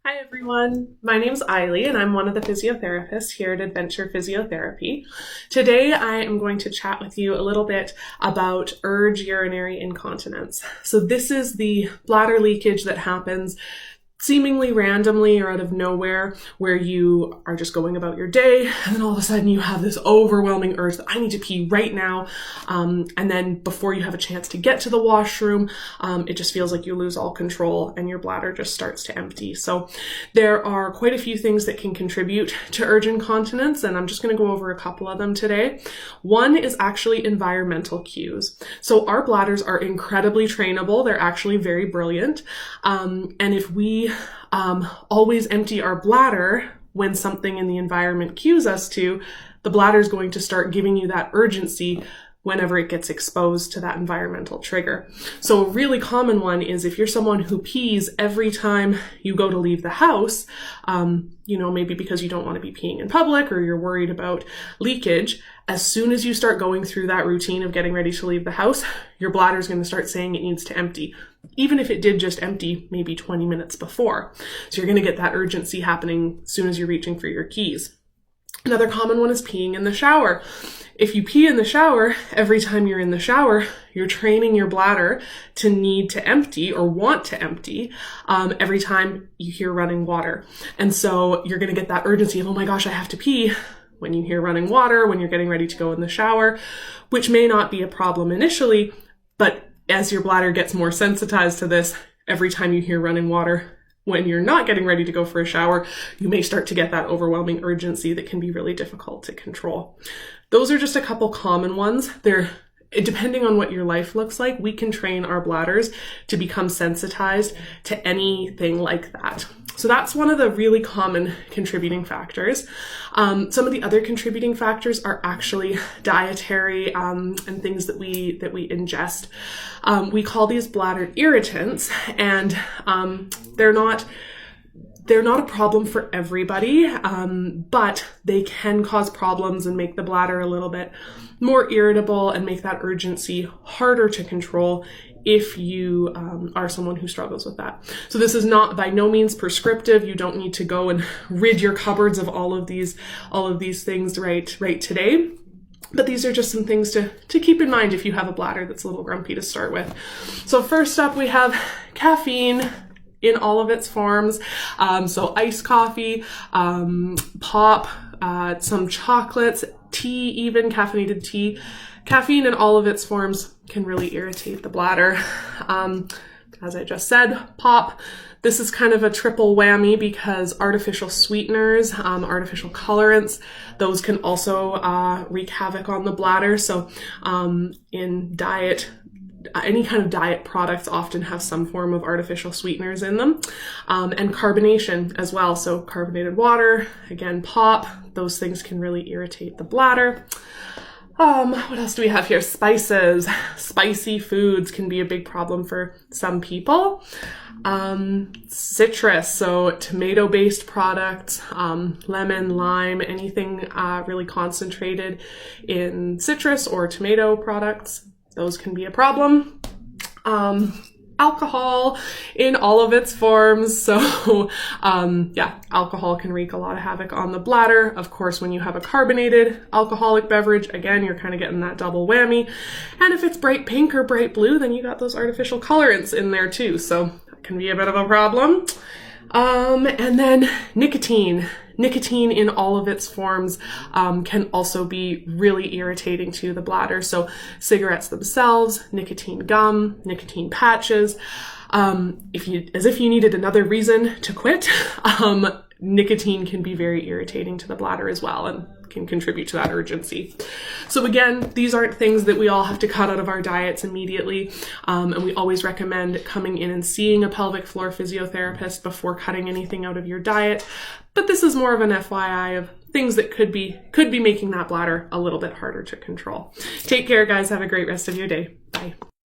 Hi everyone, my name's Eiley and I'm one of the physiotherapists here at Adventure Physiotherapy. Today I am going to chat with you a little bit about urge urinary incontinence. So this is the bladder leakage that happens seemingly randomly or out of nowhere, where you are just going about your day and then all of a sudden you have this overwhelming urge that I need to pee right now. And then before you have a chance to get to the washroom, it just feels like you lose all control and your bladder just starts to empty. So there are quite a few things that can contribute to urge incontinence, and I'm just going to go over a couple of them today. One is actually environmental cues. So our bladders are incredibly trainable. They're actually very brilliant. And if we always empty our bladder when something in the environment cues us to, the bladder is going to start giving you that urgency whenever it gets exposed to that environmental trigger. So a really common one is if you're someone who pees every time you go to leave the house, maybe because you don't want to be peeing in public or you're worried about leakage, as soon as you start going through that routine of getting ready to leave the house, your bladder is going to start saying it needs to empty, even if it did just empty maybe 20 minutes before. So you're going to get that urgency happening as soon as you're reaching for your keys. Another common one is peeing in the shower. If you pee in the shower, every time you're in the shower, you're training your bladder to need to empty or want to empty every time you hear running water. And so you're going to get that urgency of, oh my gosh, I have to pee, when you hear running water, when you're getting ready to go in the shower, which may not be a problem initially, but as your bladder gets more sensitized to this, every time you hear running water, when you're not getting ready to go for a shower, you may start to get that overwhelming urgency that can be really difficult to control. Those are just a couple common ones. Depending on what your life looks like, we can train our bladders to become sensitized to anything like that. So that's one of the really common contributing factors. Some of the other contributing factors are actually dietary and things that we ingest. We call these bladder irritants, and they're not a problem for everybody, but they can cause problems and make the bladder a little bit more irritable and make that urgency harder to control if you are someone who struggles with that. So this is not by no means prescriptive. You don't need to go and rid your cupboards of all of these things right today. But these are just some things to keep in mind if you have a bladder that's a little grumpy to start with. So first up, we have caffeine in all of its forms. So iced coffee, pop, some chocolates, tea, even caffeinated tea. Caffeine in all of its forms can really irritate the bladder. As I just said, pop. This is kind of a triple whammy because artificial sweeteners, artificial colorants, those can also wreak havoc on the bladder. So in diet, any kind of diet products often have some form of artificial sweeteners in them, and carbonation as well. So carbonated water, again, pop, those things can really irritate the bladder. What else do we have here? Spices. Spicy foods can be a big problem for some people. Citrus, so tomato-based products, lemon, lime, anything really concentrated in citrus or tomato products, those can be a problem. Alcohol in all of its forms. So alcohol can wreak a lot of havoc on the bladder. Of course, when you have a carbonated alcoholic beverage, again, you're kind of getting that double whammy. And if it's bright pink or bright blue, then you got those artificial colorants in there too. So that can be a bit of a problem. And then nicotine. Nicotine in all of its forms can also be really irritating to the bladder. So cigarettes themselves, nicotine gum, nicotine patches. If you needed another reason to quit, nicotine can be very irritating to the bladder as well and can contribute to that urgency. So again, these aren't things that we all have to cut out of our diets immediately. And we always recommend coming in and seeing a pelvic floor physiotherapist before cutting anything out of your diet. But this is more of an FYI of things that could be making that bladder a little bit harder to control. Take care, guys. Have a great rest of your day. Bye.